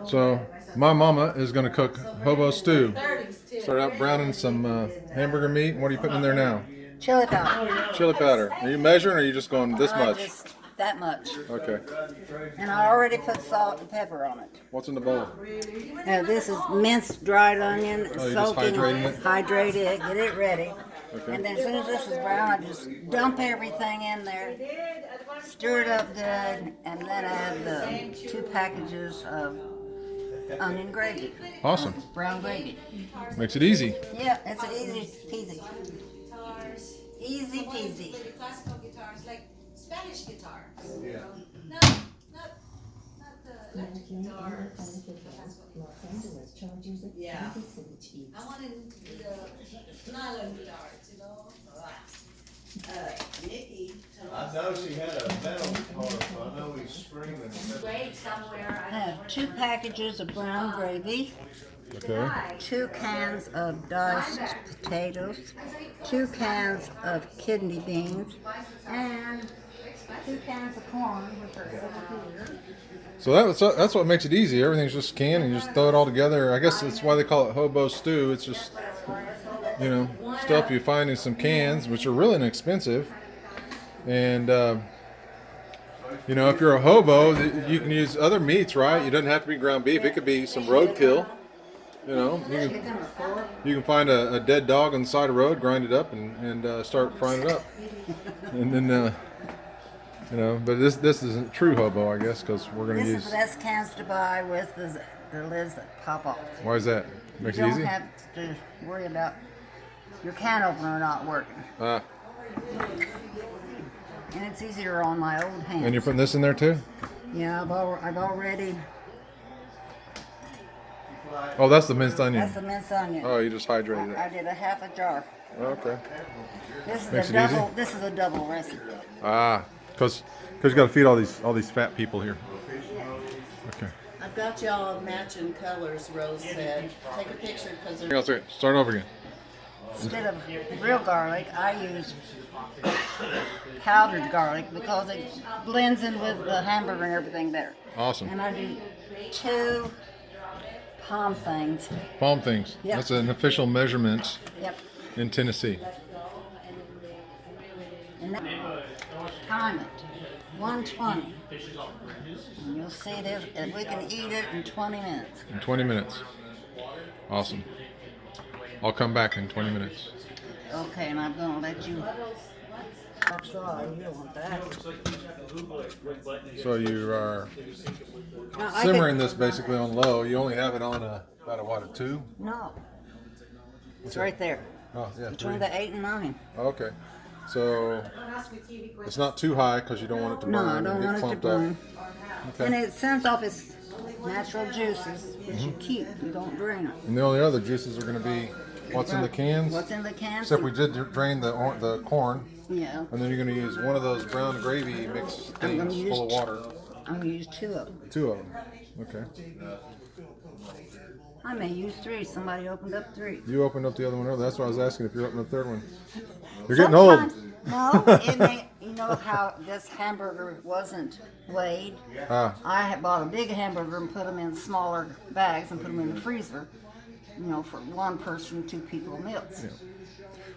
So my mama is going to cook hobo stew. Start out browning some hamburger meat. What are you putting in there now? Chili powder. Chili powder. Are you measuring or are you just going this much? Just that much. Okay. And I already put salt and pepper on it. What's in the bowl? Now this is minced dried onion, Oh, you're just hydrating it? hydrate it, get it ready. Okay. And then as soon as this is brown, I just dump everything in there, stir it up good, and then add the 2 packages of onion gravy. Awesome. Brown gravy. Makes it easy. Yeah, it's easy peasy. Easy peasy. Classical guitars, like Spanish guitars. Yeah. Not the electric guitars. Yeah. I wanted the nylon guitars, you know. Nikki. I know she had a metal part, so I know he's screaming. Wait somewhere. I have 2 packages of brown gravy, Okay. 2 cans of diced potatoes, 2 cans of kidney beans, and 2 cans of corn, which are over here. So that's what makes it easy. Everything's just canned and you just throw it all together. I guess that's why they call it hobo stew. It's just, stuff you find in some cans, which are really inexpensive. And, if you're a hobo, you can use other meats, right? You doesn't have to be ground beef. It could be some roadkill. You can find a dead dog on the side of the road, grind it up, and start frying it up. And then, but this isn't true hobo, I guess, because we're going to This use. is the best cans to buy with the lids that pop off. Why is that? Makes You it don't easy? have to worry about your can opener not working. Ah, And it's easier on my old hands. and you're putting this in there too? Yeah, I've already, Oh, that's the minced onion. that's the minced onion. Oh, you just hydrated I it. did a half a jar. Okay. This is Makes a it easy? double. This is a double recipe. Ah, because you got to feed all these fat people here. Okay. I've got y'all matching colors, Rose said. Take a picture because Hang they're on a second. Start over again. Instead of real garlic, I use powdered garlic because it blends in with the hamburger and everything better. Awesome. And I do 2 palm things. Palm things. Yeah. That's an official measurement Yep. in Tennessee. And then time it. 120. And you'll see this, if we can eat it in 20 minutes. In 20 minutes. Awesome. I'll come back in 20 minutes. Okay, and I'm gonna let you. Sorry, you don't want that. So you are Now, I simmering this basically on low. You only have it on about a 2? No. It's right there. Oh, yeah, 3. Between the 8 and 9. Okay. So it's not too high because you don't want it to No, burn I and don't get want it to clumped burn. up. And Okay. it sends off its natural juices, which you keep. You don't drain them. And the only other juices are going to be what's in the cans. What's in the cans? Except we did drain the corn, Yeah. and then you're going to use one of those brown gravy mix I'm gonna things use full of water. I'm gonna use 2 of them. 2 of them. Okay. I may use 3. Somebody opened up 3. You opened up the other one earlier. That's why I was asking if you're opening the third one. You're getting old. No, it may, you know how this hamburger wasn't weighed? Ah, I had bought a big hamburger and put them in smaller bags and put them in the freezer, for 1 person, 2 people meals.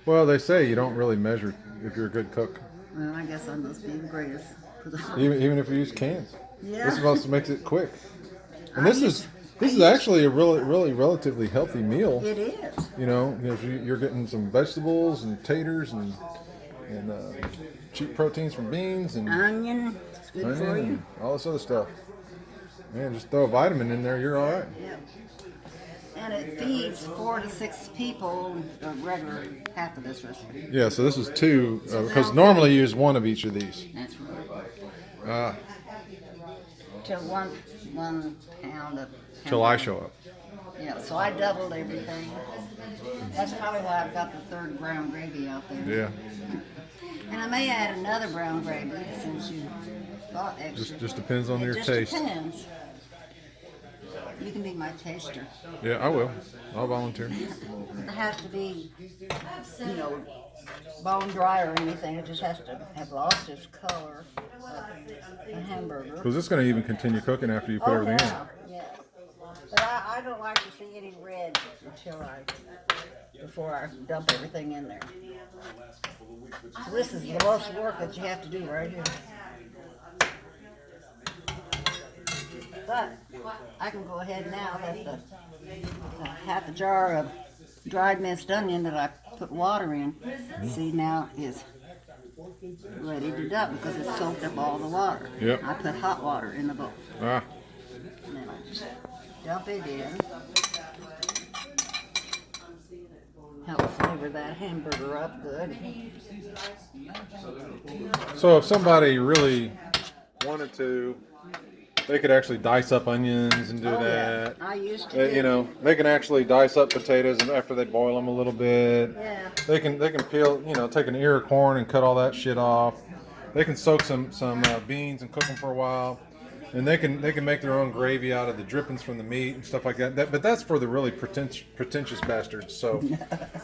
well, they say you don't really measure if you're a good cook, Well, I guess I must be the greatest. 'Cause even if you use cans. Yeah. This is supposed to make it quick. And this is actually a really relatively healthy meal. It is. You're getting some vegetables and taters and cheap proteins from beans and Onion, it's good onion for you. and all this other stuff. Man, just throw a vitamin in there, you're all right. Yeah. And it feeds 4 to 6 people, a regular half of this recipe. Yeah, so this is 2 because normally you use 1 of each of these. That's right. Ah, To one pound of. till I show up. Yeah, so I doubled everything. That's probably why I've got the 3rd brown gravy out there. Yeah, And I may add another brown gravy since you bought extra. just depends on It your just taste. depends. You can be my taster. Yeah, I will. I'll volunteer. It has to be, you know, bone dry or anything. It just has to have lost its color of a hamburger. Because it's going to even continue cooking after you put everything yeah, yeah. But I don't like to see any red before I dump everything in there. So this is the most work that you have to do right here. But I can go ahead now that the half a jar of dried minced onion that I put water in, see now is ready to dump because it's soaked up all the water. Yep. I put hot water in the bowl. Ah, And then I just dump it in. Help flavor that hamburger up good. so if somebody really wanted to, they could actually dice up onions and do that. Yeah. I used to. You know, they can actually dice up potatoes and after they boil them a little bit. Yeah. They can peel, you know, take an ear of corn and cut all that shit off. They can soak some beans and cook them for a while, and they can make their own gravy out of the drippings from the meat and stuff like that. But that's for the really pretentious bastards. So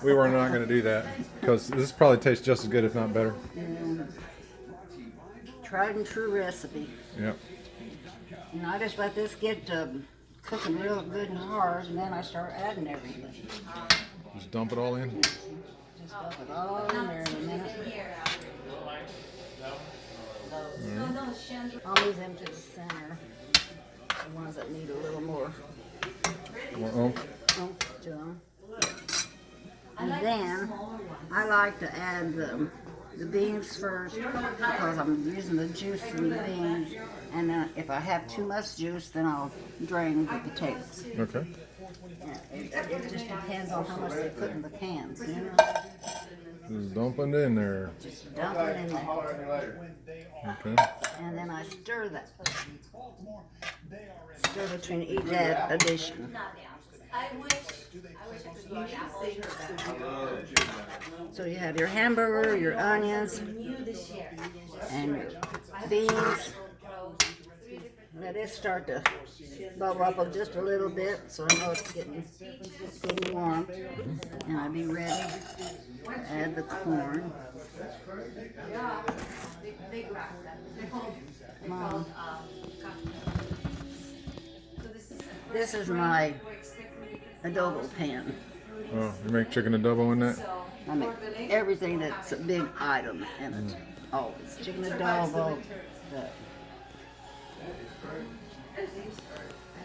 we were not going to do that because this probably tastes just as good, if not better. Tried and true recipe. Yep. You know, I just let this get cooking real good and hard, and then I start adding everything. Just dump it all in. Just dump it all in there in a minute. I'll move them to the center. The ones that need a little more oomph to them. And then I like to add the beans first because I'm using the juice from the beans. And then if I have too much juice, then I'll drain the potatoes. Okay. Yeah, it just depends on how much they put in the cans, you know? Just dump it in there. Just dump it in there. Okay. And then I stir that. Stir between each addition. So you have your hamburger, your onions, and your beans. Let it start to bubble up just a little bit so I know it's getting warm. And I'll be ready to add the corn. Come on. This is my adobo pan. Oh, you make chicken adobo in that? I make everything that's a big item in it. Always. Chicken adobo.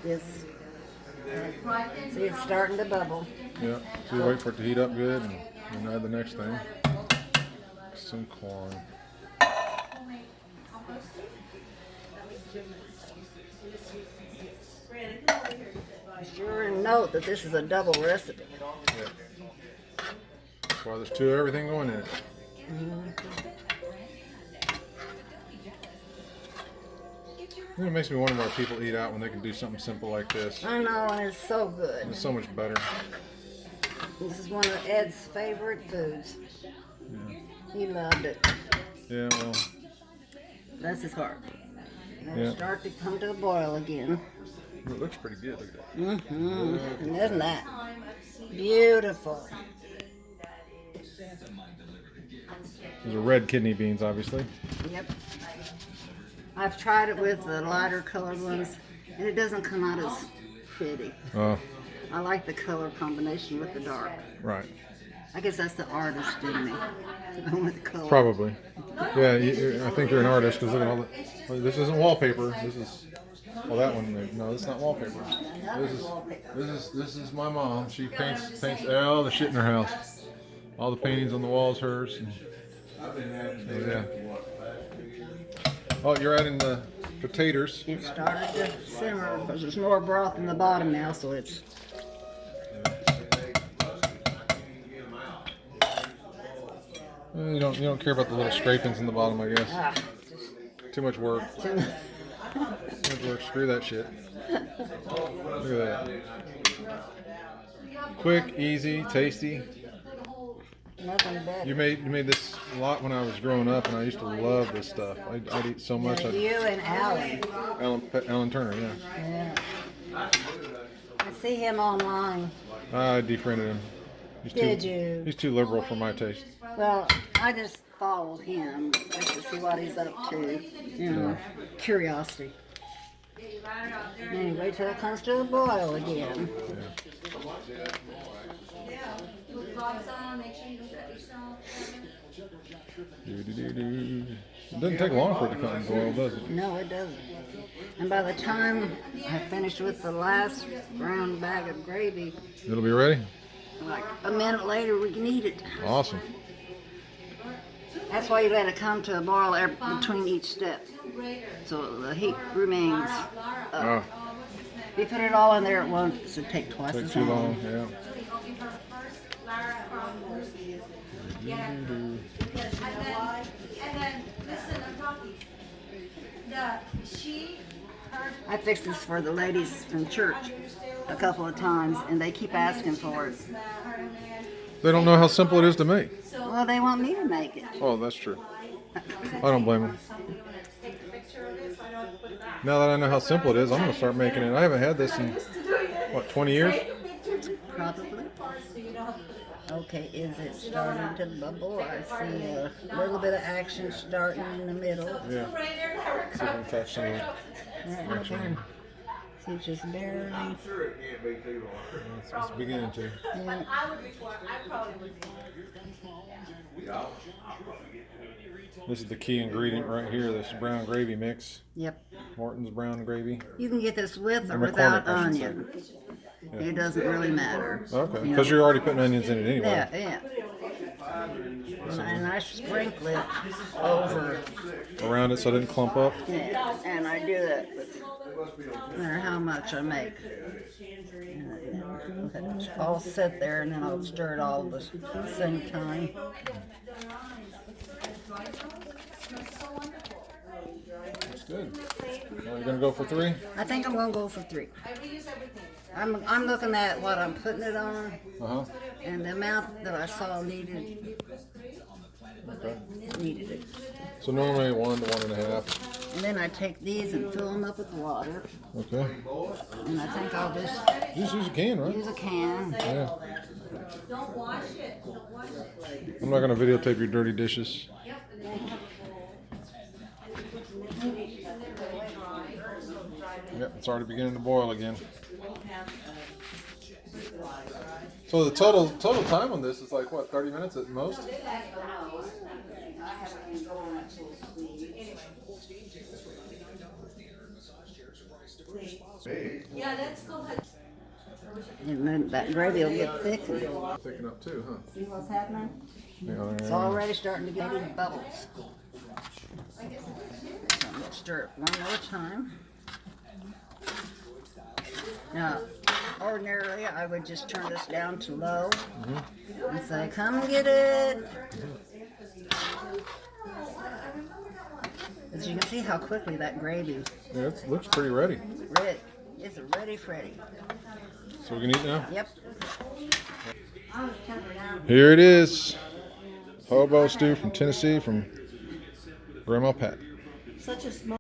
This. See, it's starting to bubble. Yeah. So you wait for it to heat up good and add the next thing. Some corn. Be sure and note that this is a double recipe. Yeah. That's why there's two of everything going in it. You know, it makes me wonder why people eat out when they can do something simple like this. I know, and it's so good. It's so much better. This is one of Ed's favorite foods. Yeah. He loved it. Yeah, well. Bless his heart. Let Yeah. it start to come to a boil again. It looks pretty good. Look at that. And isn't that beautiful? Those are red kidney beans, obviously. Yep. I've tried it with the lighter colored ones, and it doesn't come out as pretty. Oh, I like the color combination with the dark. right. I guess that's the artist in me. I want the color. Probably. Yeah, I think you're an artist because look at all the. Well, this isn't wallpaper. This is. Well, that one. No, it's not wallpaper. This is my mom. She paints all the shit in her house. All the paintings on the walls, hers. And, yeah. Oh, you're adding the potatoes. It started to simmer because there's more broth in the bottom now, so it's. You don't care about the little scrapings in the bottom, I guess. Too much work. Too much work. Screw that shit. Look at that. Quick, easy, tasty. Nothing better. You made this a lot when I was growing up, and I used to love this stuff. I'd eat so much. You and Alan. Alan Turner, yeah. Yeah. see him online. I defriended him. Did you? He's too liberal for my taste. Well, I just followed him just to see what he's up to. You know, curiosity. Anyway, till it comes to the boil again. It doesn't take long for it to come to boil, does it? No, it doesn't. And by the time I finish with the last round bag of gravy, It'll be ready? like a minute later, we can eat it. Awesome. That's why you let it come to a boil between each step, so the heat remains up. Oh, If you put it all in there at once, it'd take twice take as too long. long, yeah. And then, listen, I'm talking. I fixed this for the ladies from church a couple of times, and they keep asking for it. They don't know how simple it is to make. Well, they want me to make it. Oh, that's true. I don't blame them. Now that I know how simple it is, I'm going to start making it. I haven't had this in, what, 20 years? Probably. Okay, is it starting to bubble? I see a little bit of action starting in the middle. Yeah. See if I can catch some of it. Right, okay. See, just barely. It's beginning to. Yeah. This is the key ingredient right here, this brown gravy mix. Yep. Morton's brown gravy. You can get this with or Or without McCormick, I should say. onion. It doesn't really matter. Okay, You because know. you're already putting onions in it anyway. Yeah, yeah. And I sprinkle it over. Around it so it doesn't clump up. Yeah, and I do that with no matter how much I make. And I'll sit there and then I'll stir it all at the same time. That's good. Well, you're going to go for 3? I think I'm gonna go for 3. I'm looking at what I'm putting it on Uh-huh. and the amount that I saw needed Okay. it. So normally 1 to 1.5. And then I take these and fill them up with water. Okay. And I think I'll just Just use a can, right? use a can. Yeah. Don't wash it, don't wash it. I'm not going to videotape your dirty dishes. Yep, it's already beginning to boil again. So the total time on this is like what, 30 minutes at most? Yeah, let's go ahead. And then that gravy will get thick. And Thicken up too, huh? see what's happening? Yeah, It's already starting to get into bubbles. So I'm going to stir it one more time. Now, ordinarily, I would just turn this down to low and say, come and get it. As you can see how quickly that gravy, Yeah, it looks pretty ready. it's ready, Freddy. So we can eat now? Yep. Here it is. Hobo stew from Tennessee from Grandma Pat. Such a small